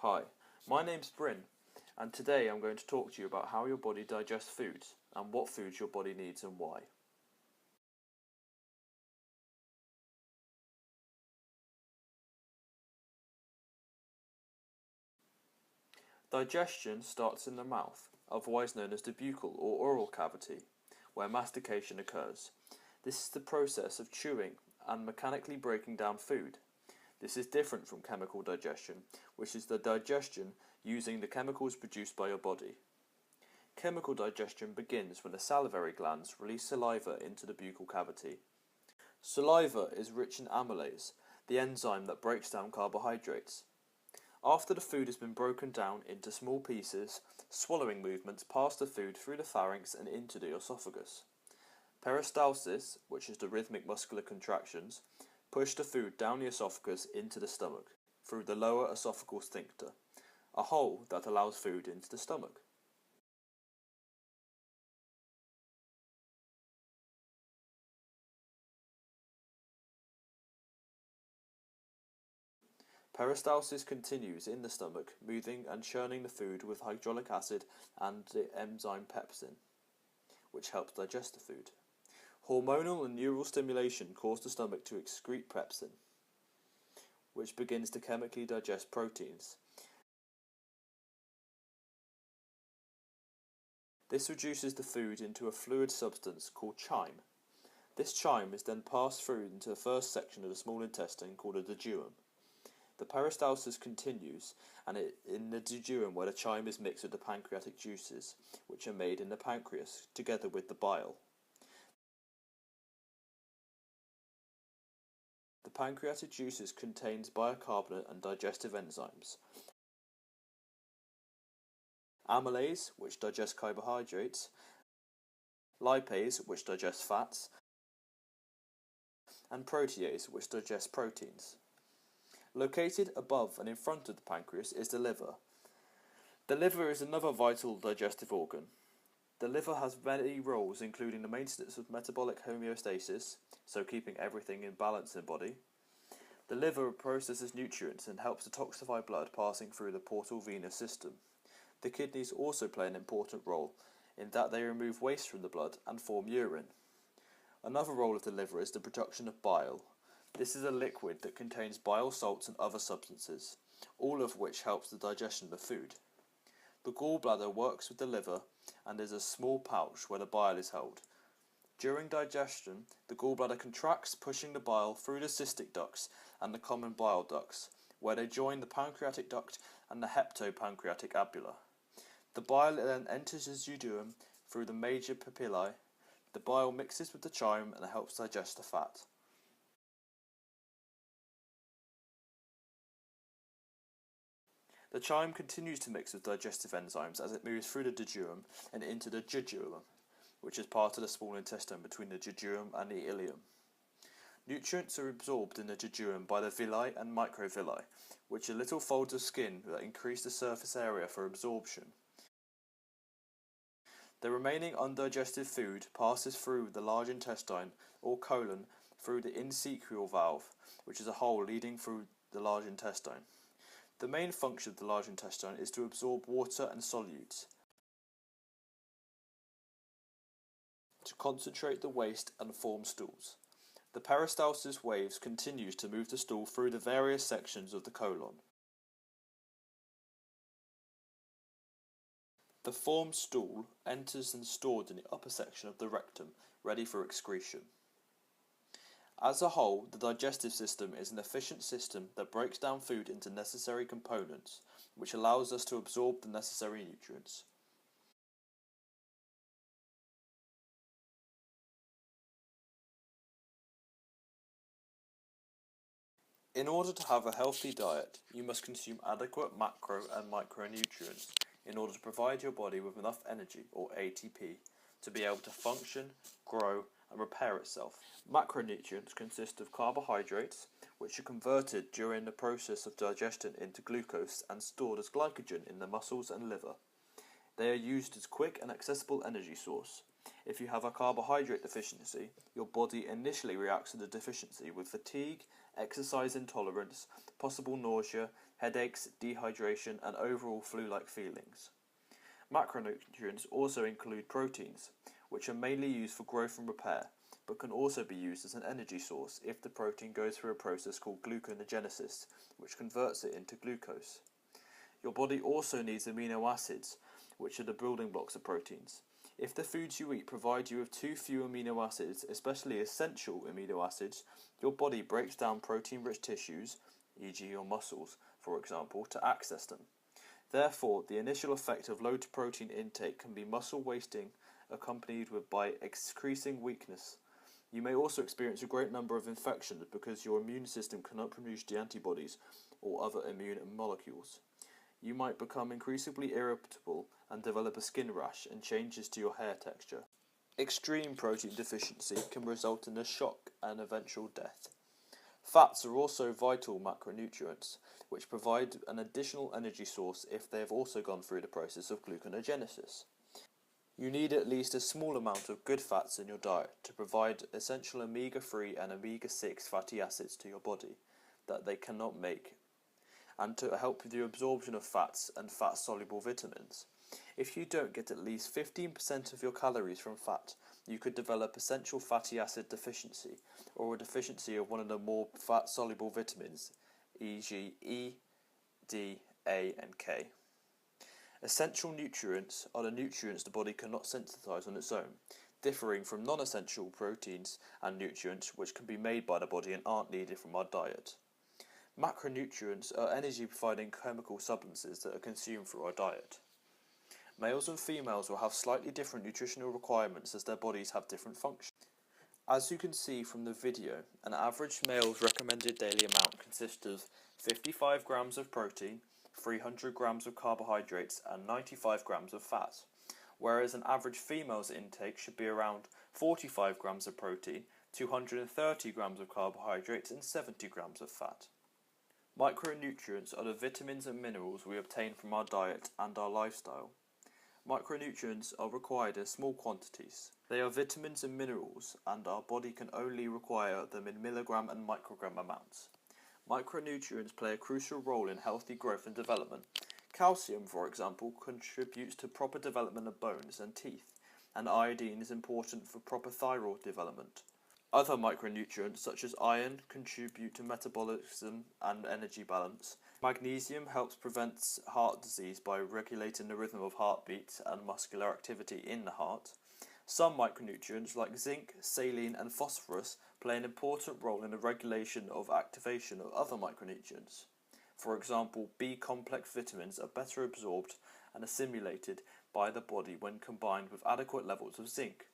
Hi, my name's Bryn, and today I'm going to talk to you about how your body digests foods and what foods your body needs and why. Digestion starts in the mouth, otherwise known as the buccal or oral cavity, where mastication occurs. This is the process of chewing and mechanically breaking down food. This is different from chemical digestion, which is the digestion using the chemicals produced by your body. Chemical digestion begins when the salivary glands release saliva into the buccal cavity. Saliva is rich in amylase, the enzyme that breaks down carbohydrates. After the food has been broken down into small pieces, swallowing movements pass the food through the pharynx and into the esophagus. Peristalsis, which is the rhythmic muscular contractions, push the food down the esophagus into the stomach, through the lower esophageal sphincter, a hole that allows food into the stomach. Peristalsis continues in the stomach, moving and churning the food with hydraulic acid and the enzyme pepsin, which helps digest the food. Hormonal and neural stimulation cause the stomach to excrete pepsin, which begins to chemically digest proteins. This reduces the food into a fluid substance called chyme. This chyme is then passed through into the first section of the small intestine called a duodenum. The peristalsis continues, and in the duodenum where the chyme is mixed with the pancreatic juices, which are made in the pancreas, together with the bile. The pancreatic juices contains bicarbonate and digestive enzymes. Amylase, which digests carbohydrates, lipase, which digests fats, and protease, which digests proteins. Located above and in front of the pancreas is the liver. The liver is another vital digestive organ. The liver has many roles, including the maintenance of metabolic homeostasis, so keeping everything in balance in the body. The liver processes nutrients and helps detoxify blood passing through the portal venous system. The kidneys also play an important role in that they remove waste from the blood and form urine. Another role of the liver is the production of bile. This is a liquid that contains bile salts and other substances, all of which helps the digestion of food. The gallbladder works with the liver and is a small pouch where the bile is held. During digestion, the gallbladder contracts, pushing the bile through the cystic ducts and the common bile ducts, where they join the pancreatic duct and the hepatopancreatic uvula. The bile then enters the duodenum through the major papillae. The bile mixes with the chyme and helps digest the fat. The chyme continues to mix with digestive enzymes as it moves through the duodenum and into the jejunum, which is part of the small intestine between the jejunum and the ileum. Nutrients are absorbed in the jejunum by the villi and microvilli, which are little folds of skin that increase the surface area for absorption. The remaining undigested food passes through the large intestine or colon through the incisional valve, which is a hole leading through the large intestine. The main function of the large intestine is to absorb water and solutes, to concentrate the waste and form stools. The peristalsis waves continues to move the stool through the various sections of the colon. The formed stool enters and stored in the upper section of the rectum, ready for excretion. As a whole, the digestive system is an efficient system that breaks down food into necessary components, which allows us to absorb the necessary nutrients. In order to have a healthy diet, you must consume adequate macro and micronutrients in order to provide your body with enough energy, or ATP, to be able to function, grow, and repair itself. Macronutrients consist of carbohydrates, which are converted during the process of digestion into glucose and stored as glycogen in the muscles and liver. They are used as quick and accessible energy source. If you have a carbohydrate deficiency, your body initially reacts to the deficiency with fatigue, exercise intolerance, possible nausea, headaches, dehydration, and overall flu-like feelings. Macronutrients also include proteins, which are mainly used for growth and repair, but can also be used as an energy source if the protein goes through a process called gluconeogenesis, which converts it into glucose. Your body also needs amino acids, which are the building blocks of proteins. If the foods you eat provide you with too few amino acids, especially essential amino acids, your body breaks down protein-rich tissues, e.g. your muscles, for example, to access them. Therefore, the initial effect of low protein intake can be muscle wasting, accompanied by increasing weakness. You may also experience a great number of infections because your immune system cannot produce the antibodies or other immune molecules. You might become increasingly irritable and develop a skin rash and changes to your hair texture. Extreme protein deficiency can result in a shock and eventual death. Fats are also vital macronutrients, which provide an additional energy source if they have also gone through the process of gluconeogenesis. You need at least a small amount of good fats in your diet to provide essential omega-3 and omega-6 fatty acids to your body that they cannot make, and to help with the absorption of fats and fat-soluble vitamins. If you don't get at least 15% of your calories from fat, you could develop essential fatty acid deficiency, or a deficiency of one of the more fat-soluble vitamins, e.g. E, D, A, and K. Essential nutrients are the nutrients the body cannot synthesize on its own, differing from non-essential proteins and nutrients which can be made by the body and aren't needed from our diet. Macronutrients are energy-providing chemical substances that are consumed through our diet. Males and females will have slightly different nutritional requirements as their bodies have different functions. As you can see from the video, an average male's recommended daily amount consists of 55 grams of protein, 300 grams of carbohydrates, and 95 grams of fat, whereas an average female's intake should be around 45 grams of protein, 230 grams of carbohydrates, and 70 grams of fat. Micronutrients are the vitamins and minerals we obtain from our diet and our lifestyle. Micronutrients are required in small quantities. They are vitamins and minerals, and our body can only require them in milligram and microgram amounts. Micronutrients play a crucial role in healthy growth and development. Calcium, for example, contributes to proper development of bones and teeth, and iodine is important for proper thyroid development. Other micronutrients, such as iron, contribute to metabolism and energy balance. Magnesium helps prevent heart disease by regulating the rhythm of heartbeat and muscular activity in the heart. Some micronutrients, like zinc, saline, and phosphorus, play an important role in the regulation of activation of other micronutrients. For example, B-complex vitamins are better absorbed and assimilated by the body when combined with adequate levels of zinc,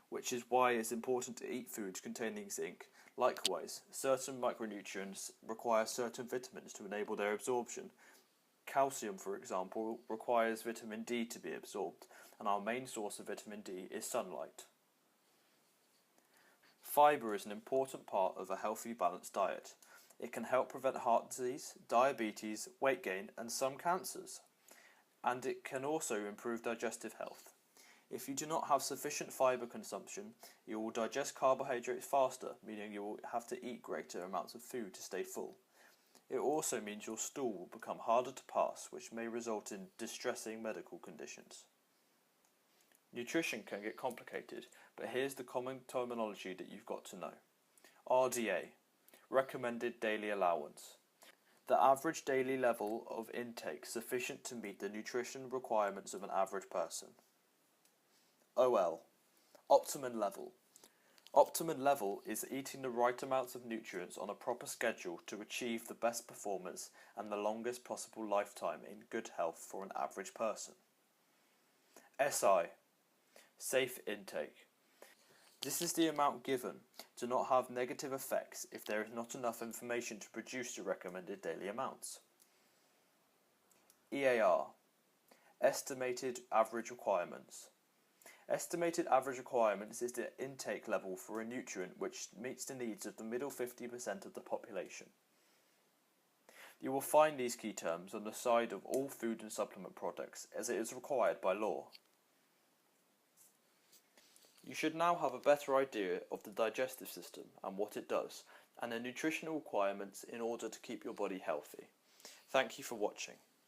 which is why it's important to eat foods containing zinc. Likewise, certain micronutrients require certain vitamins to enable their absorption. Calcium, for example, requires vitamin D to be absorbed, and our main source of vitamin D is sunlight. Fibre is an important part of a healthy, balanced diet. It can help prevent heart disease, diabetes, weight gain, and some cancers. And it can also improve digestive health. If you do not have sufficient fibre consumption, you will digest carbohydrates faster, meaning you will have to eat greater amounts of food to stay full. It also means your stool will become harder to pass, which may result in distressing medical conditions. Nutrition can get complicated, but here's the common terminology that you've got to know. RDA, Recommended Daily Allowance. The average daily level of intake sufficient to meet the nutrition requirements of an average person. OL, Optimum Level. Optimum level is eating the right amounts of nutrients on a proper schedule to achieve the best performance and the longest possible lifetime in good health for an average person. SI, Safe Intake. This is the amount given to not have negative effects if there is not enough information to produce the recommended daily amounts. EAR, Estimated Average Requirements. Estimated average requirements is the intake level for a nutrient which meets the needs of the middle 50% of the population. You will find these key terms on the side of all food and supplement products as it is required by law. You should now have a better idea of the digestive system and what it does, and the nutritional requirements in order to keep your body healthy. Thank you for watching.